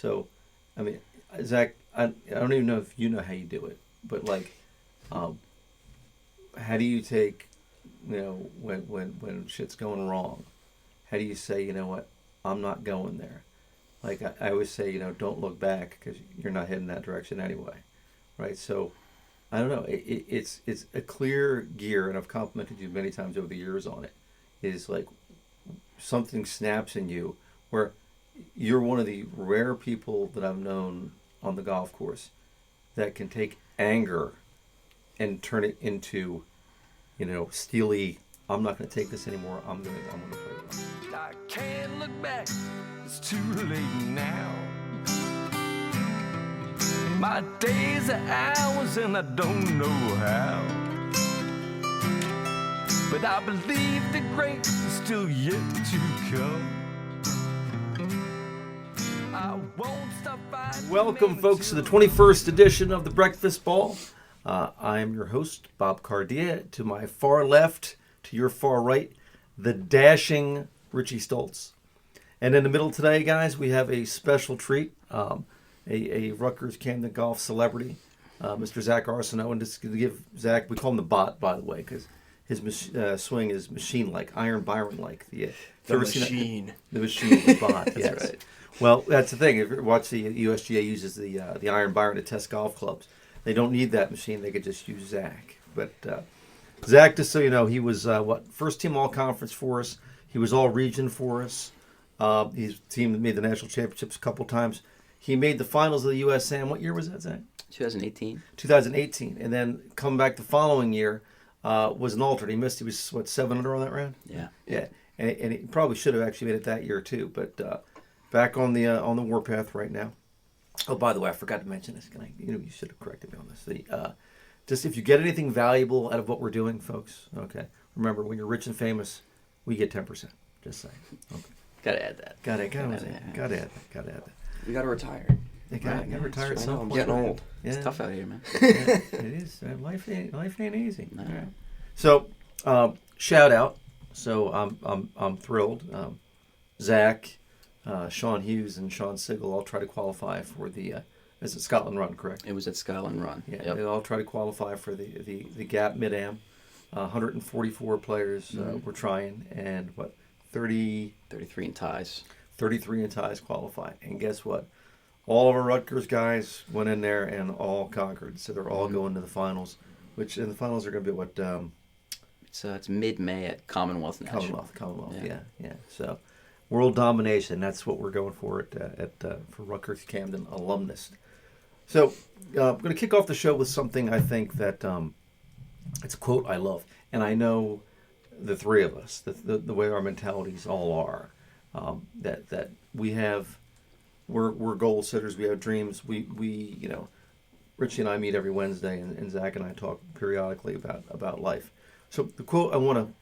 So, I mean, Zach, I don't even know if you know how you do it, but like, um, how do you take, when shit's going wrong? How do you say, you know what, I'm not going there? Like I always say, don't look back because you're not heading that direction anyway, right? So I don't know. It's a clear gear, and I've complimented you many times over the years on it. Is like something snaps in you where you're one of the rare people that I've known on the golf course that can take anger and turn it into, steely. I'm not going to take this anymore. I'm going to play it. I can't look back. It's too late now. My days are hours and I don't know how. But I believe the great is still yet to come. I won't stop fighting. Welcome, folks, to the 21st edition of the Breakfast Ball. I am your host, Bob Cardia. To my far left, to your far right, the dashing Richie Stoltz. And in the middle today, guys, we have a special treat, a Rutgers Camden golf celebrity, Mr. Zach Arsenault. And just to give Zach, we call him the Bot, by the way, because his swing is machine-like, Iron Byron-like. The machine, the Bot, That's yes. right. Well, that's the thing. If you watch the USGA uses the Iron Byron to test golf clubs. They don't need that machine. They could just use Zach. But Zach, just so you know, he was first team all conference for us. He was all region for us. His team made the national championships a couple times. He made the finals of the USAM. What year was that, Zach? 2018. 2018, and then come back the following year was an alternate. He missed. He was 7 under on that round. Yeah. Yeah, and he probably should have actually made it that year too. But back on the warpath right now. Oh, by the way, I forgot to mention this. You should have corrected me on this. Just if you get anything valuable out of what we're doing, folks. Okay, remember when you're rich and famous, we get 10%. Just saying. Okay. Gotta add that. Gotta add that. We gotta retire. You gotta retire at I some know, I'm point. getting old. Yeah. It's tough out here, man. Yeah, it is. Life ain't easy. No. All right. So, shout out. So I'm thrilled. Zach, Sean Hughes, and Sean Sigel all try to qualify for the. Is it Scotland Run? Correct. It was at Scotland Run. Yeah, Yep. they all try to qualify for the Gap Mid-Am. 144 players were trying, and 33 in ties. in ties qualified. And guess what? All of our Rutgers guys went in there and all conquered. So they're all going to the finals, which in the finals are going to be what? It's mid-May at Commonwealth National. Commonwealth. Yeah. So world domination. That's what we're going for for Rutgers Camden alumnus. So I'm going to kick off the show with something I think that it's a quote I love, and I know the three of us, the way our mentalities all are, that we have. We're goal setters. We have dreams. We Richie and I meet every Wednesday, and Zach and I talk periodically about life. So the quote I want to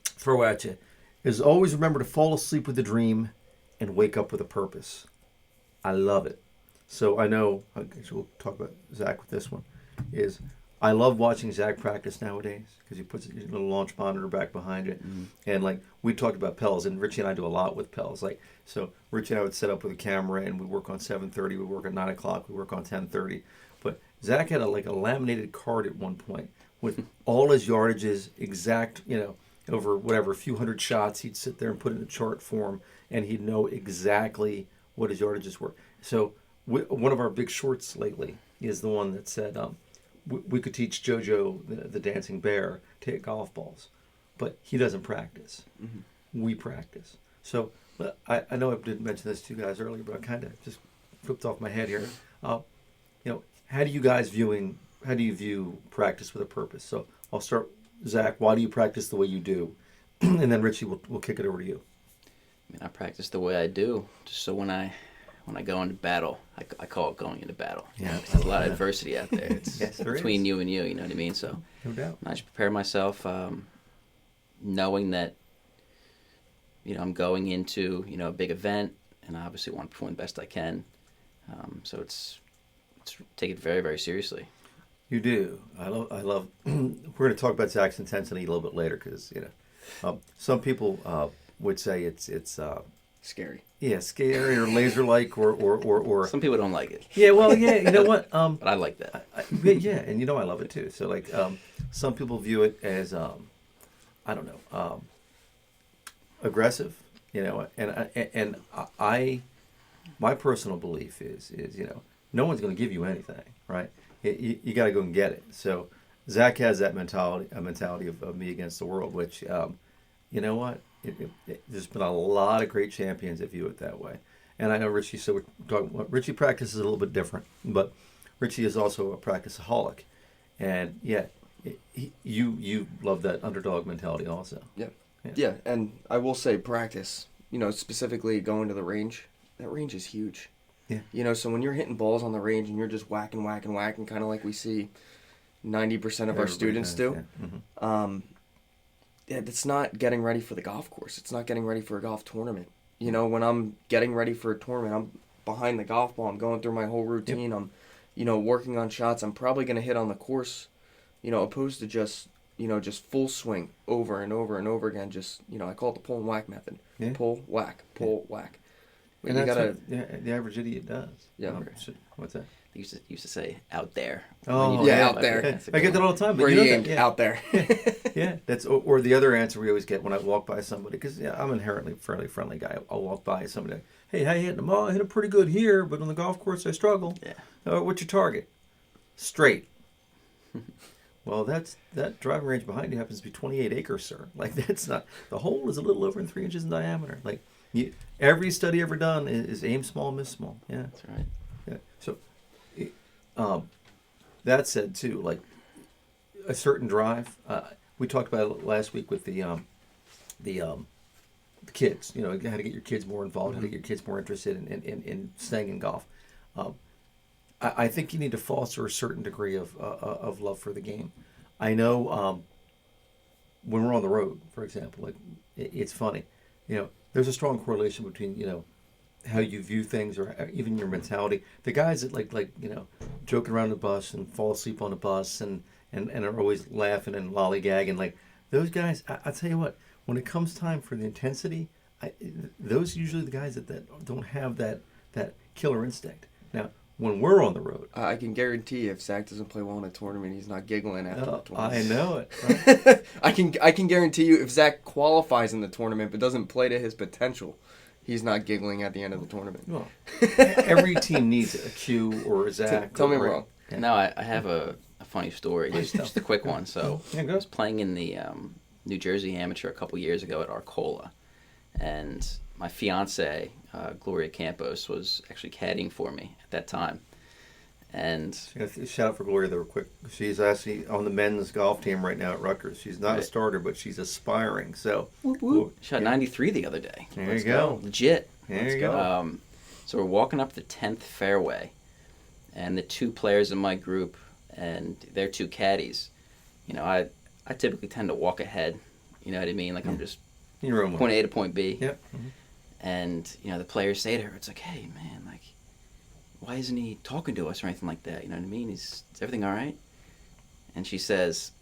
throw at you is always remember to fall asleep with a dream and wake up with a purpose. I love it. So I know, we'll talk about Zach with this one, is I love watching Zach practice nowadays because he puts his little launch monitor back behind it. Mm-hmm. And like we talked about Pels, and Richie and I do a lot with Pels. Like, so Richie and I would set up with a camera and we work on 7:30, we work at 9 o'clock, we work on 10:30. But Zach had a laminated card at one point with all his yardages exact, over whatever, a few hundred shots. He'd sit there and put it in a chart form and he'd know exactly what his yardages were. So one of our big shorts lately is the one that said, we could teach JoJo, the dancing bear, to hit golf balls, but he doesn't practice. Mm-hmm. We practice. So I know I didn't mention this to you guys earlier, but I kind of just flipped off my head here. How do you view practice with a purpose? So I'll start, Zach. Why do you practice the way you do? And then Richie, we'll kick it over to you. I practice the way I do, just so when I go into battle, I call it going into battle. Yeah, there's a lot of adversity out there. It's yes, there between is. you and you know what I mean? So no doubt. I just prepare myself, knowing that, I'm going into, a big event, and I obviously want to perform the best I can. So it's take it very, very seriously. You do. I love. We're going to talk about Zach's intensity a little bit later because some people would say it's scary. Yeah, scary or laser-like or Some people don't like it, yeah. Well, yeah. You know what? but I like that. Yeah, and you know I love it too. So like, some people view it as I don't know, aggressive. You know, and I my personal belief is no one's going to give you anything, right? You got to go and get it. So Zach has that mentality, a mentality of me against the world, which you know what? There's been a lot of great champions that view it that way. And I know Richie, so we're talking, Richie practices a little bit different, but Richie is also a practiceaholic. And yeah, you love that underdog mentality also. Yeah. Yeah, and I will say practice, specifically going to the range, that range is huge. Yeah. So when you're hitting balls on the range and you're just whacking, kind of like we see 90% of our students do, Yeah. Mm-hmm. It's not getting ready for the golf course. It's not getting ready for a golf tournament. When I'm getting ready for a tournament, I'm behind the golf ball. I'm going through my whole routine. Yep. I'm, working on shots I'm probably going to hit on the course, opposed to just full swing over and over and over again. Just, I call it the pull and whack method. Yeah. Pull, whack, pull, whack. But And you that's gotta, what the average idiot does. Yeah. What's that? They used to say out there. Oh, When you yeah, do out it, there. that's a I good get that one. all the time. But where you you know that, aimed yeah. out there. Yeah, that's or the other answer we always get when I walk by somebody, because I'm inherently a fairly friendly guy. I'll walk by somebody, like, hey, how you hitting the ball? I hit it pretty good here, but on the golf course I struggle. Yeah. What's your target? Straight. Well, that driving range behind you happens to be 28 acres, sir. Like, that's not, the hole is a little over 3 inches in diameter. Like, every study ever done is aim small, miss small. Yeah. That's right. Yeah. So, that said too, like a certain drive. We talked about it last week with the kids. How to get your kids more involved, how to get your kids more interested in staying in golf. I think you need to foster a certain degree of love for the game. I know when we're on the road, for example, like it's funny. There's a strong correlation between how you view things or even your mentality. The guys that like joking around the bus and fall asleep on the bus and are always laughing and lollygagging, like those guys, I tell you what, when it comes time for the intensity, those are usually the guys that don't have that killer instinct. Now, when we're on the road, I can guarantee if Zach doesn't play well in a tournament, he's not giggling after the tournament. I know it. Right? I can guarantee you if Zach qualifies in the tournament but doesn't play to his potential, he's not giggling at the end of the tournament. Well, every team needs a Q or a Zach. Tell me or, wrong. Yeah. No, I have a funny story, Please just a quick one. So Yeah, go. I was playing in the New Jersey Amateur a couple years ago at Arcola, and my fiance, Gloria Campos, was actually caddying for me at that time. And Shout out for Gloria there real quick. She's actually on the men's golf team right now at Rutgers. She's not a Right. starter, but she's aspiring. So shot 93 the other day. There you go. Legit. There you go. So we're walking up the 10th fairway, and the two players in my group and their two caddies, I typically tend to walk ahead. You know what I mean? Like I'm just Your own way. point A to point B. Yep. And, the players say to her, it's like, hey, man, like, why isn't he talking to us or anything like that? You know what I mean? Is everything all right? And she says,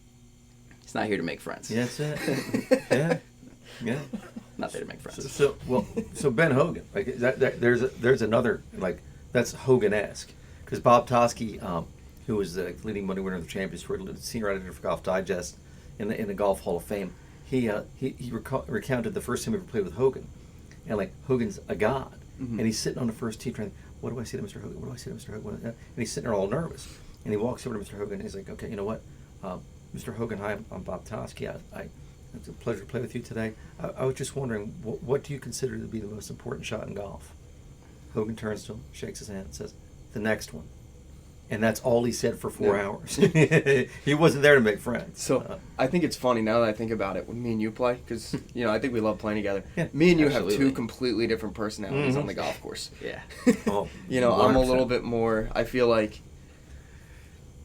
he's not here to make friends. Yeah, that's it. Yeah. Yeah. Not there to make friends. So Ben Hogan, like there's another, like, that's Hogan-esque, because Bob Toski, who was the leading money winner of the Champions Tour, senior editor for Golf Digest in the Golf Hall of Fame, he recounted the first time he ever played with Hogan, and like Hogan's a god, and he's sitting on the first tee trying, what do I say to Mr. Hogan? What do I say to Mr. Hogan? And he's sitting there all nervous, and he walks over to Mr. Hogan and he's like, okay, you know what, Mr. Hogan, hi, I'm Bob Toski. It's a pleasure to play with you today. I was just wondering, what do you consider to be the most important shot in golf? Hogan turns to him, shakes his hand, and says, the next one. And that's all he said for 4 hours. He wasn't there to make friends. So I think it's funny now that I think about it when me and you play, because I think we love playing together. Yeah, me and you have absolutely. two completely different personalities on the golf course. Yeah. Oh, I'm a 100%. little bit more. I feel like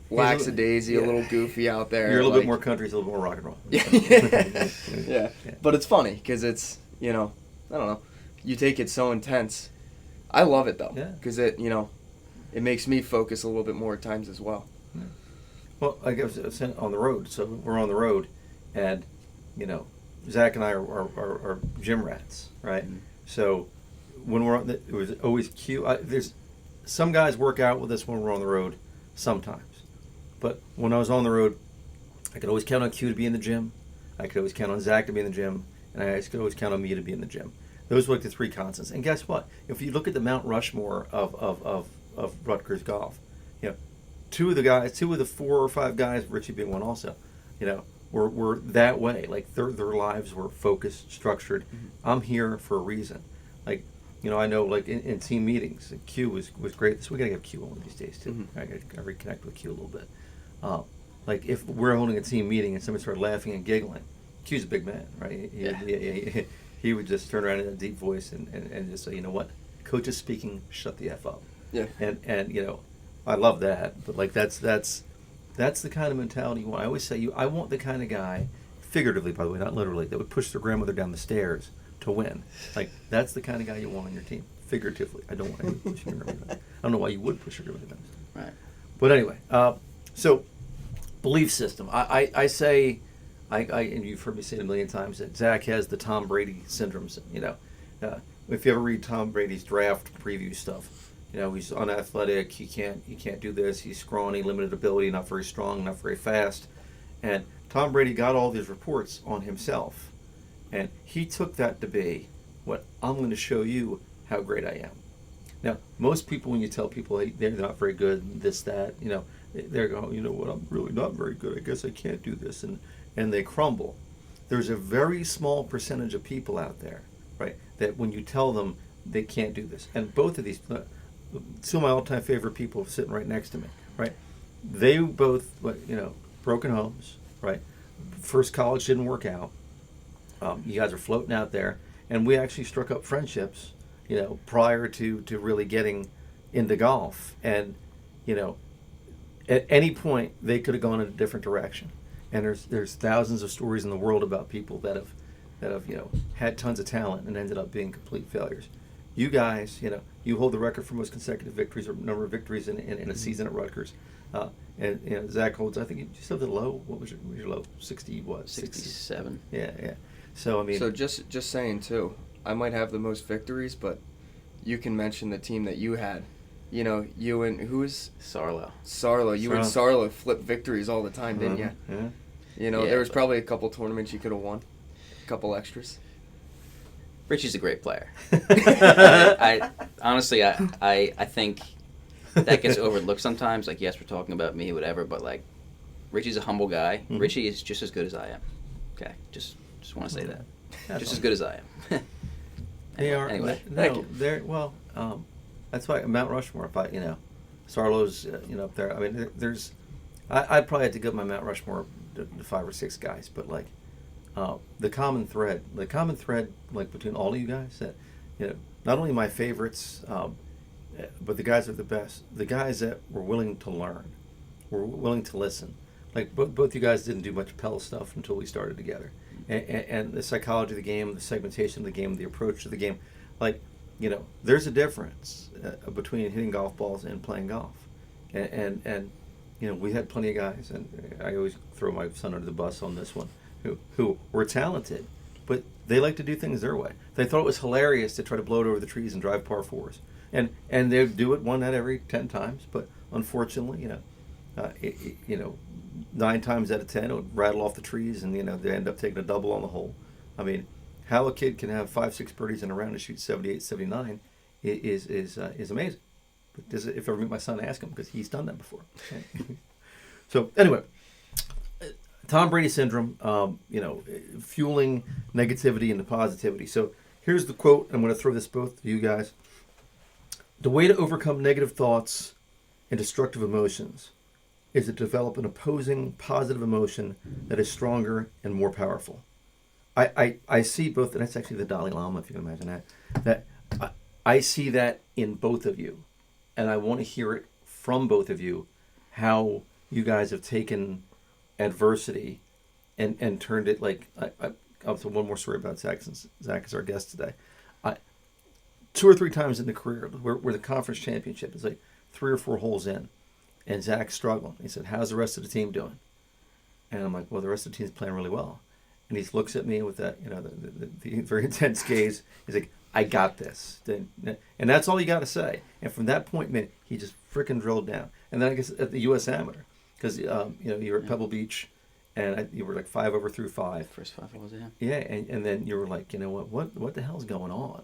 lackadaisy, a little goofy out there. You're a little like, bit more country, a little more rock and roll. yeah. But it's funny because it's I don't know. You take it so intense. I love it though, Yeah. because it makes me focus a little bit more at times as well. Well, I guess it's on the road. So we're on the road, and Zach and I are gym rats, right? Mm-hmm. So when we're on, it was always Q. There's some guys work out with us when we're on the road, sometimes, but when I was on the road, I could always count on Q to be in the gym. I could always count on Zach to be in the gym, and I could always count on me to be in the gym. Those were like the three constants. And guess what? If you look at the Mount Rushmore of Rutgers golf, you know, two of the 4 or 5 guys, Richie being one also, you know, were that way. Like their lives were focused, structured. Mm-hmm. I'm here for a reason. Like, you know, I know like in team meetings, Q was great. So we gotta have Q on these days too. Mm-hmm. I gotta reconnect with Q a little bit. Like if we're holding a team meeting and somebody started laughing and giggling, Q's a big man, right? He would just turn around in a deep voice and just say, you know what, coach is speaking, shut the F up. Yeah. And you know, I love that. But like that's the kind of mentality you want. I always say I want the kind of guy, figuratively by the way, not literally, that would push their grandmother down the stairs to win. Like that's the kind of guy you want on your team. Figuratively. I don't want anyone pushing your grandmother down. I don't know why you would push your grandmother down the stairs. Right. But anyway, so belief system. I say, and you've heard me say it a million times, that Zach has the Tom Brady syndrome. You know, if you ever read Tom Brady's draft preview stuff, you know, he's unathletic. He can't do this. He's scrawny, limited ability, not very strong, not very fast. And Tom Brady got all these reports on himself, and he took that to be, what, I'm going to show you how great I am. Now, most people, when you tell people hey, they're not very good, this, that, you know, they're going, you know what, I'm really not very good. I guess I can't do this, and they crumble. There's a very small percentage of people out there, right, that when you tell them they can't do this, and both of these, two of my all-time favorite people sitting right next to me, right, they both, you know, broken homes, right, first college didn't work out. You guys are floating out there, and we actually struck up friendships, you know, prior to really getting into golf. And, you know, at any point they could have gone in a different direction. And there's thousands of stories in the world about people that have you know, had tons of talent and ended up being complete failures. You guys, you know, you hold the record for most consecutive victories or number of victories in a season at Rutgers. And you know, Zach holds, I think you just have the low. What was your low? 60 what? 67. Yeah. So I mean, so just saying too, I might have the most victories, but you can mention the team that you had. You know, you and who was Sarlo. You and Sarlo flipped victories all the time, didn't you? Yeah. You know, there was probably a couple tournaments you could have won, a couple extras. Richie's a great player. I honestly, I think that gets overlooked sometimes. Like, yes, we're talking about me, whatever, but like, Richie's a humble guy. Mm-hmm. Richie is just as good as I am. Okay, just want to say that. Just as good as I am. They are. Anyway, no, they're well. That's why Mount Rushmore. If I, you know, Sarlo's, you know, up there. I mean, there's. I'd probably have to go my Mount Rushmore to 5 or 6 guys, but like, the common thread, like between all of you guys, that, you know, not only my favorites, but the guys are the best. The guys that were willing to learn, were willing to listen. Like both you guys didn't do much Pell stuff until we started together, and the psychology of the game, the segmentation of the game, the approach to the game, like, you know, there's a difference between hitting golf balls and playing golf, and you know, we had plenty of guys, and I always throw my son under the bus on this one, who were talented, but they like to do things their way. They thought it was hilarious to try to blow it over the trees and drive par 4s, and they do it one out every 10 times, but unfortunately, you know, you know, 9 times out of 10 it would rattle off the trees, and you know, they end up taking a double on the hole. I mean, how a kid can have 5-6 birdies in a round and shoot 78, 79 is amazing. But if I ever meet my son, ask him, because he's done that before. So anyway, Tom Brady syndrome, you know, fueling negativity into positivity. So here's the quote. I'm going to throw this both to you guys. The way to overcome negative thoughts and destructive emotions is to develop an opposing positive emotion that is stronger and more powerful. I see both, and that's actually the Dalai Lama, if you can imagine that I see that in both of you, and I want to hear it from both of you, how you guys have taken adversity and turned it, like, I'll tell one more story about Zach, since Zach is our guest today. 2 or 3 times in the career, where the conference championship is like 3 or 4 holes in, and Zach's struggling. He said, how's the rest of the team doing? And I'm like, well, the rest of the team's playing really well. And he looks at me with that, you know, the very intense gaze. He's like, I got this. Then, and that's all you got to say. And from that point, man, he just freaking drilled down. And then I guess at the U.S. Amateur, because you know you were at Pebble Beach, and you were like 5 over through 5. First 5 holes, yeah. Yeah, and then you were like, you know what the hell's going on?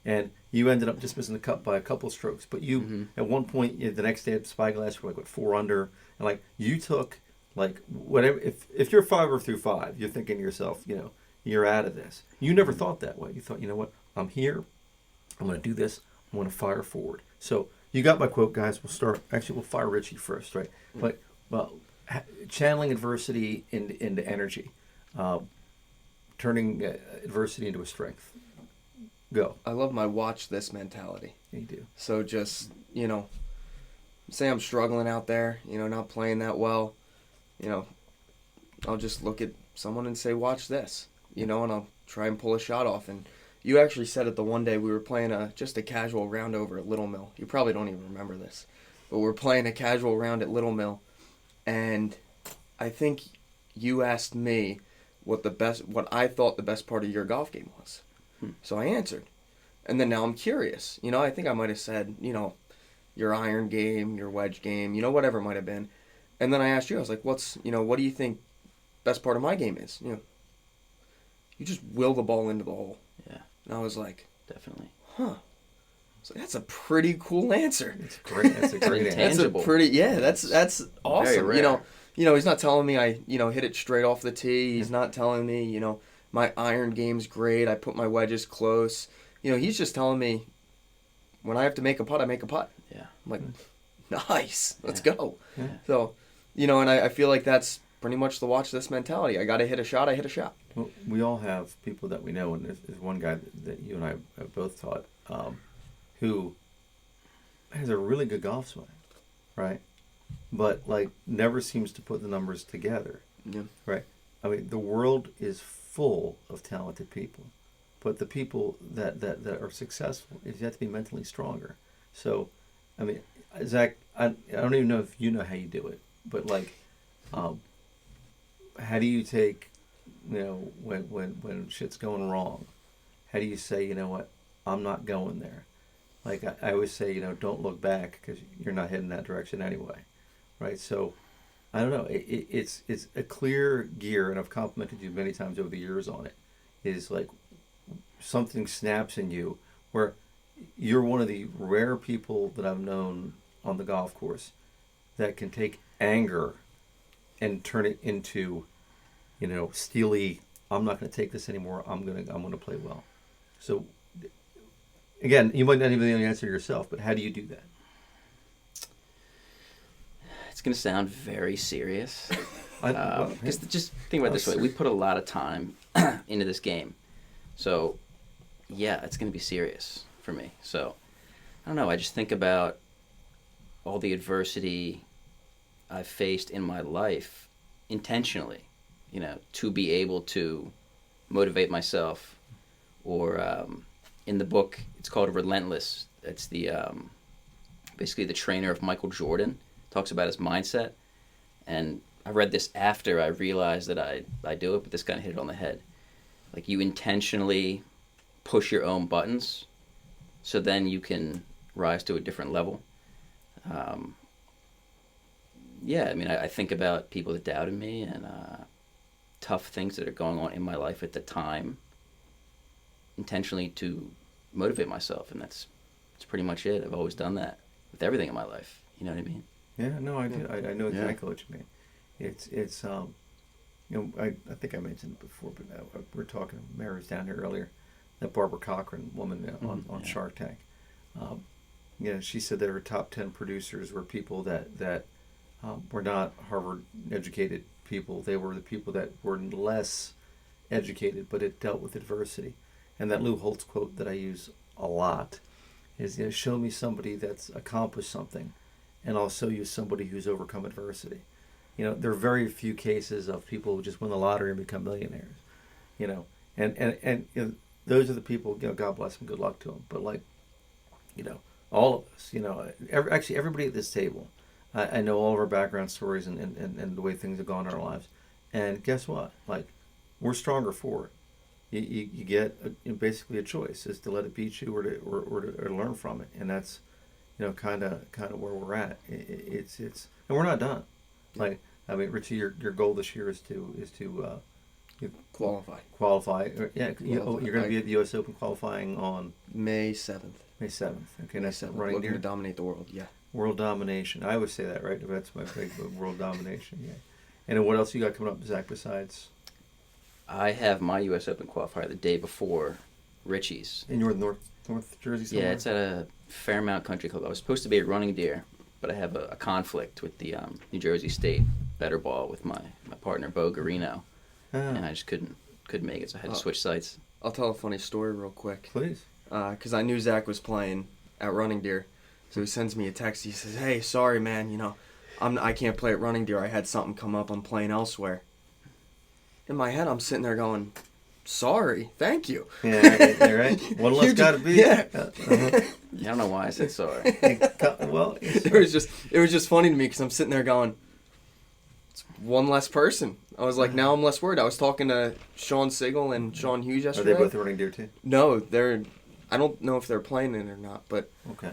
And you ended up just missing the cut by a couple strokes. But you, at one point, the next day at Spyglass, you were like, what, 4 under? And like, you took, like, whatever, if you're 5 over through 5, you're thinking to yourself, you know, you're out of this. You never thought that way. You thought, you know what, I'm here. I'm going to do this. I'm going to fire forward. So you got my quote, guys. We'll fire Richie first, right? But, well, channeling adversity into energy. Turning adversity into a strength. Go. I love my watch this mentality. You do. So just, you know, say I'm struggling out there, you know, not playing that well, you know, I'll just look at someone and say, watch this, you know, and I'll try and pull a shot off. And you actually said it the one day we were playing just a casual round over at Little Mill. You probably don't even remember this, but we're playing a casual round at Little Mill, and I think you asked me what I thought the best part of your golf game was. So I answered. And then now I'm curious. You know, I think I might have said, you know, your iron game, your wedge game, you know, whatever it might have been. And then I asked you, I was like, what do you think best part of my game is? You know, you just will the ball into the hole. Yeah. And I was like, Definitely. So that's a pretty cool answer. It's great. That's a great answer. That's a Tangible. that's awesome. Very rare. You know, he's not telling me I, you know, hit it straight off the tee. He's not telling me, you know, my iron game's great. I put my wedges close. You know, he's just telling me when I have to make a putt, I make a putt. Yeah. I'm like, nice. Let's go. Yeah. So, you know, and I feel like that's pretty much the watch this mentality. I got to hit a shot, I hit a shot. Well, we all have people that we know, and there's one guy that you and I have both taught who has a really good golf swing, right? But, like, never seems to put the numbers together, Yeah. right? I mean, the world is full of talented people, but the people that are successful is you have to be mentally stronger. So, I mean, Zach, I don't even know if you know how you do it, but, like, how do you take, you know, when shit's going wrong, how do you say, you know what, I'm not going there? Like, I always say, you know, don't look back because you're not heading that direction anyway, right? So, I don't know. It's a clear gear, and I've complimented you many times over the years on it, is like something snaps in you where you're one of the rare people that I've known on the golf course that can take anger and turn it into, you know, steely, I'm not going to take this anymore. I'm going to play well. So, again, you might not even know the answer yourself, but how do you do that? It's going to sound very serious. Well, Because just think about it this way. We put a lot of time into this game. So, yeah, it's going to be serious for me. So, I don't know. I just think about all the adversity I've faced in my life intentionally, you know, to be able to motivate myself. Or in the book, it's called Relentless. It's the basically the trainer of Michael Jordan. Talks about his mindset. And I read this after I realized that I do it, but this kind of hit it on the head. Like, you intentionally push your own buttons so then you can rise to a different level. Yeah, I mean, I think about people that doubted me and tough things that are going on in my life at the time, intentionally to motivate myself, and that's pretty much it. I've always done that with everything in my life. You know what I mean? Yeah, no, I do. I know Yeah. exactly what you mean. It's you know, I think I mentioned it before, but we were talking. Mary was down here earlier. That Barbara Cochran woman on yeah. Shark Tank. You know, she said that her top 10 producers were people that were not Harvard educated people. They were the people that were less educated, but it dealt with adversity. And that Lou Holtz quote that I use a lot is, you know, show me somebody that's accomplished something, and I'll show you somebody who's overcome adversity. You know, there are very few cases of people who just win the lottery and become millionaires. You know, and you know, those are the people. You know, God bless them, good luck to them. But, like, you know, all of us. You know, actually everybody at this table. I know all of our background stories and the way things have gone in our lives. And guess what? Like, we're stronger for it. you get basically a choice is to let it beat you or to learn from it, and that's kind of where we're at. It's and we're not done. Like I mean, Richie, your goal this year is to Qualify. qualify. You're Qualify. going to be at the U.S. Open qualifying on May 7th. May 7th. Okay, May that's 7th. running Looking near to dominate the world. Yeah. world domination. I always say that, right? That's my big world domination. Yeah. And then what else you got coming up, Zach? Besides, I have my U.S. Open qualifier the day before Richie's. in your North Jersey somewhere? Yeah, it's at a Fairmount Country Club. I was supposed to be at Running Deer, but I have a conflict with the New Jersey State Better Ball with my partner Bo Garino, and I just couldn't make it, so I had to switch sites. I'll tell a funny story real quick. Please. Because I knew Zach was playing at Running Deer, so he sends me a text. He says, "Hey, sorry, man. I can't play at Running Deer. I had something come up. I'm playing elsewhere." In my head, I'm sitting there going, "Sorry, thank you." Yeah, right. One less got to be. Yeah. I don't know why I said sorry. Well, It was just funny to me because I'm sitting there going, "It's one less person." I was like, now I'm less worried. I was talking to Sean Sigel and Sean Hughes are yesterday. they both running deer too? No, I don't know if they're playing it or not, but Okay.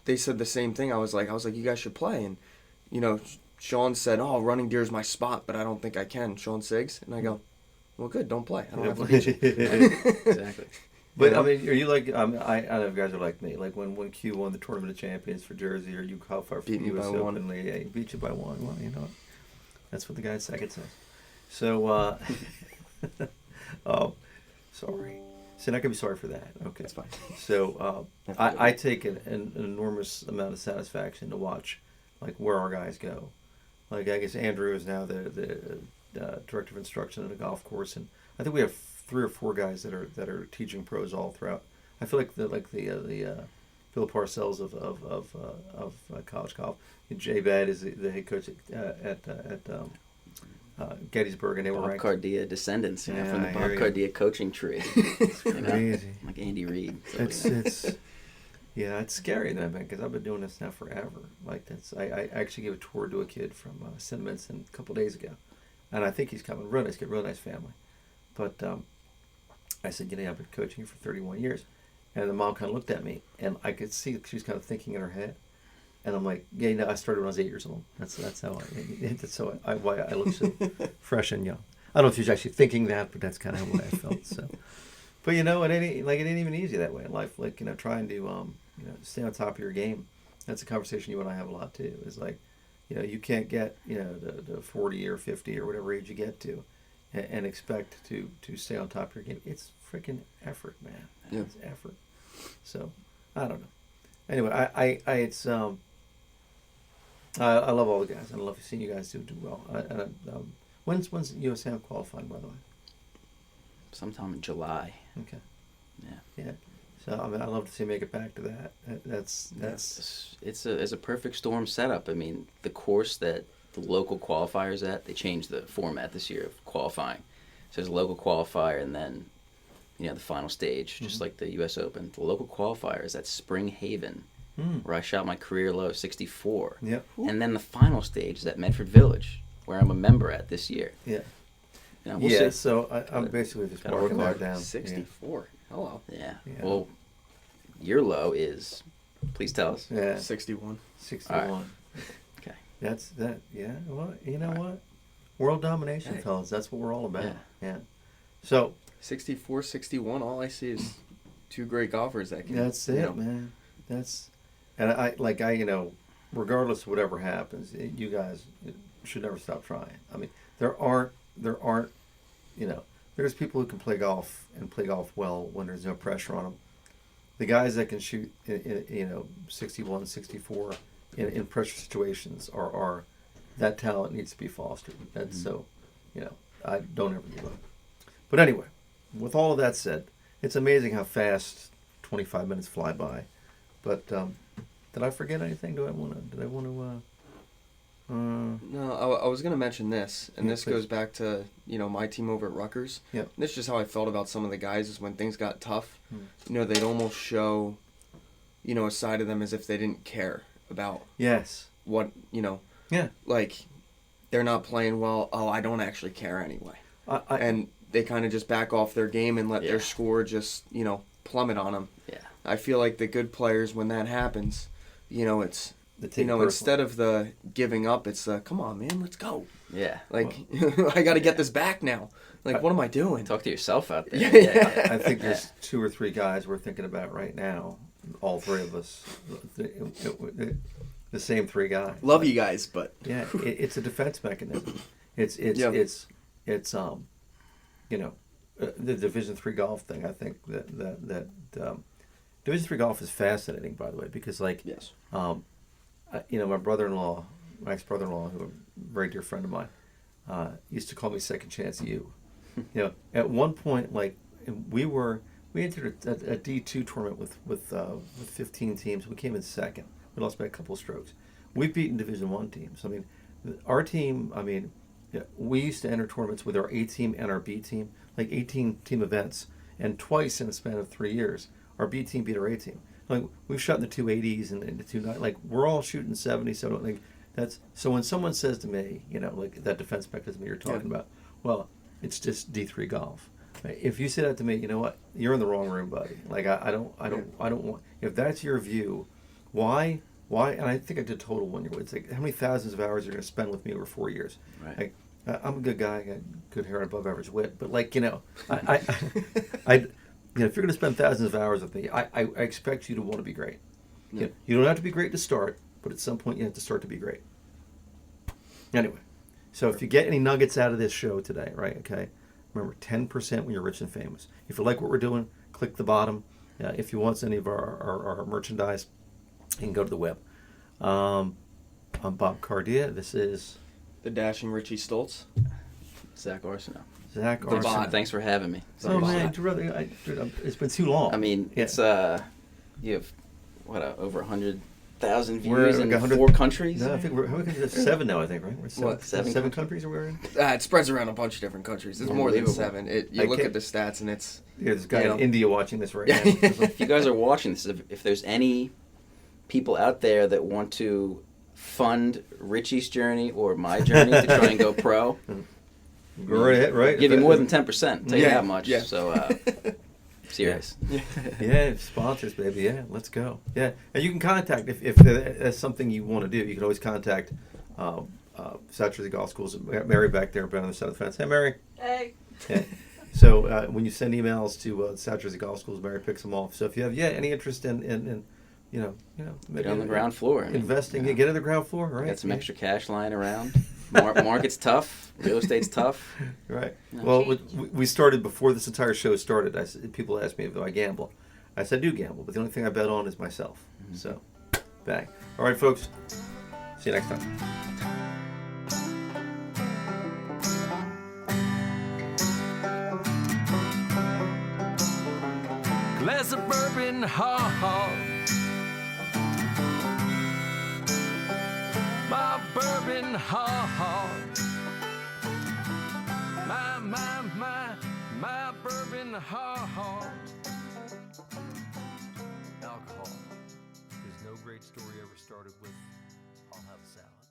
they said the same thing. I was like, you guys should play, and Sean said, "Oh, Running Deer is my spot, but I don't think I can." Sean Siggs, and I go, "Well, good, don't play. I don't have to beat you." Exactly. But I mean, are you like? I know you guys are like me. Like when Q won the Tournament of Champions for Jersey, or you qualified for Beat the me U.S. by one. Open, yeah, he beat you by one. Well, that's what the guy at second says. So, oh, sorry. So not gonna be sorry for that. Okay, That's fine. So I take an enormous amount of satisfaction to watch, like where our guys go. Like I guess Andrew is now the director of instruction at a golf course, and I think we have 3 or 4 guys that are teaching pros all throughout. I feel like the Bill Parcells of college golf. Jay Bad is the head coach at Gettysburg, and they were Bob ranked. Cardia descendants, from the Yeah, Bob here you go. Cardia coaching tree. Crazy. Like Andy Reid. It's yeah, it's scary that because I've been doing this now forever. Like I actually gave a tour to a kid from Sentiments a couple days ago, and I think he's coming. Real nice kid, real nice family. But I said, I've been coaching you for 31 years, and the mom kind of looked at me, and I could see she was kind of thinking in her head, and I'm like, yeah, I started when I was 8 years old. That's how why I look so fresh and young. I don't know if she was actually thinking that, but that's kind of the way I felt. So. But it ain't even easy that way in life. Like trying to stay on top of your game. That's a conversation you and I have a lot too. Is like, you can't get the 40 or 50 or whatever age you get to, and expect to stay on top of your game. It's freaking effort, man. Yeah. It's effort. So I don't know. Anyway, I love all the guys. I love seeing you guys do well. When's USAM qualifying, by the way? Sometime in July. Okay. Yeah. Yeah. So I mean, I'd love to see you make it back to that. That's It's a perfect storm setup. I mean, the course that the local qualifiers at, they changed the format this year of qualifying. So there's a local qualifier and then, the final stage, just like the U.S. Open. The local qualifier is at Spring Haven, where I shot my career low 64. Yep. And then the final stage is at Medford Village, where I'm a member at this year. Yeah. We'll see. So I'm basically just Gotta marking work that down. 64. Hello. Yeah. Yeah. Well, your low is, please tell us. Yeah. 61. 61. All right. Okay. That's that. Yeah. Well, you know what? World domination, Hey. fellas. That's what we're all about. Yeah. Yeah. So 64, 61. All I see is 2 great golfers that can. that's it, man. And I regardless of whatever happens, you guys should never stop trying. I mean, there aren't, there's people who can play golf and play golf well when there's no pressure on them. The guys that can shoot, 61, 64 in pressure situations are that talent needs to be fostered. That's so, I don't ever give up. But anyway, with all of that said, it's amazing how fast 25 minutes fly by. But did I forget anything? Did I want to? No, I was going to mention this, and Yeah, this please. goes back to, my team over at Rutgers. Yep. This is just how I felt about some of the guys is when things got tough, they'd almost show, a side of them as if they didn't care about Yes. what, Yeah. like, they're not playing well. Oh, I don't actually care anyway. I And they kind of just back off their game and let Yeah. their score just, plummet on them. Yeah. I feel like the good players, when that happens, it's, They take it instead of the giving up, it's the, come on, man, let's go. Yeah. Like, I got to get this back now. Like, what am I doing? Talk to yourself out there. Yeah. I think there's 2 or 3 guys we're thinking about right now. All 3 of us, the same 3 guys. Love you guys, but Yeah, it's a defense mechanism. It's Yeah. The Division III golf thing. I think that Division III golf is fascinating, by the way, because yes. my brother-in-law, my ex-brother-in-law, who a very dear friend of mine, used to call me Second Chance U. At one point, we entered a D2 tournament with 15 teams. We came in second. We lost by a couple of strokes. We've beaten Division I teams. I mean, our team. I mean, we used to enter tournaments with our A team and our B team, like 18 team events, and twice in a span of 3 years, our B team beat our A team. Like we've shot in the 280s and in the 290s. Like we're all shooting 70. So like that's so when someone says to me, like that defense mechanism you're talking about, well, it's just D3 golf. If you say that to me, you know what? You're in the wrong room, buddy. Like I don't want. If that's your view, why? And I think I did total 1 year. It's like how many thousands of hours you're going to spend with me over 4 years. Right. Like I'm a good guy. I got good hair and above average wit. But if you're going to spend thousands of hours with me, I expect you to want to be great. Yeah. You don't have to be great to start, but at some point you have to start to be great. Anyway, so if you get any nuggets out of this show today, right? Okay. Remember, 10% when you're rich and famous. If you like what we're doing, click the bottom. If you want any of our merchandise, you can go to the web. I'm Bob Cardia. This is The Dashing Richie Stoltz. Zach Arsenault. Zach Thanks, Arsenault. thanks for having me. Oh man, it's been too long. I mean, Yeah. it's you have over 100,000 We're views like in 100 4 countries. No, I think we're 7 now. I think right. We're What, seven countries are we in? It spreads around a bunch of different countries. There's more than Unbelievable. 7. You I look can't- at the stats and it's... Yeah, there's a guy You in know. India watching this right now. If you guys are watching this, if there's any people out there that want to fund Richie's journey or my journey to try and go pro, Go right ahead, right? give you more than 10%. Tell you Yeah, that much. yeah. So serious. Yeah, sponsors, baby. Yeah, let's go. Yeah, and you can contact if that's something you want to do. You can always contact South Jersey Golf Schools. Mary back there, on the other side of the fence. Hey, Mary. Hey. Yeah. So when you send emails to South Jersey Golf Schools, Mary picks them off. So if you have any interest in maybe Get on the ground floor. I mean, investing, get on the ground floor, right? Got some extra cash lying around. Market's tough. Real estate's tough. Right. No. Well, we started before this entire show started. People asked me if I gamble. I said I do gamble, but the only thing I bet on is myself. Mm-hmm. So, bang. All right, folks. See you next time. Glass of bourbon, ha ha. My bourbon, ha ha. My bourbon, ha ha. Alcohol. Because no great story ever started with, I'll have a salad.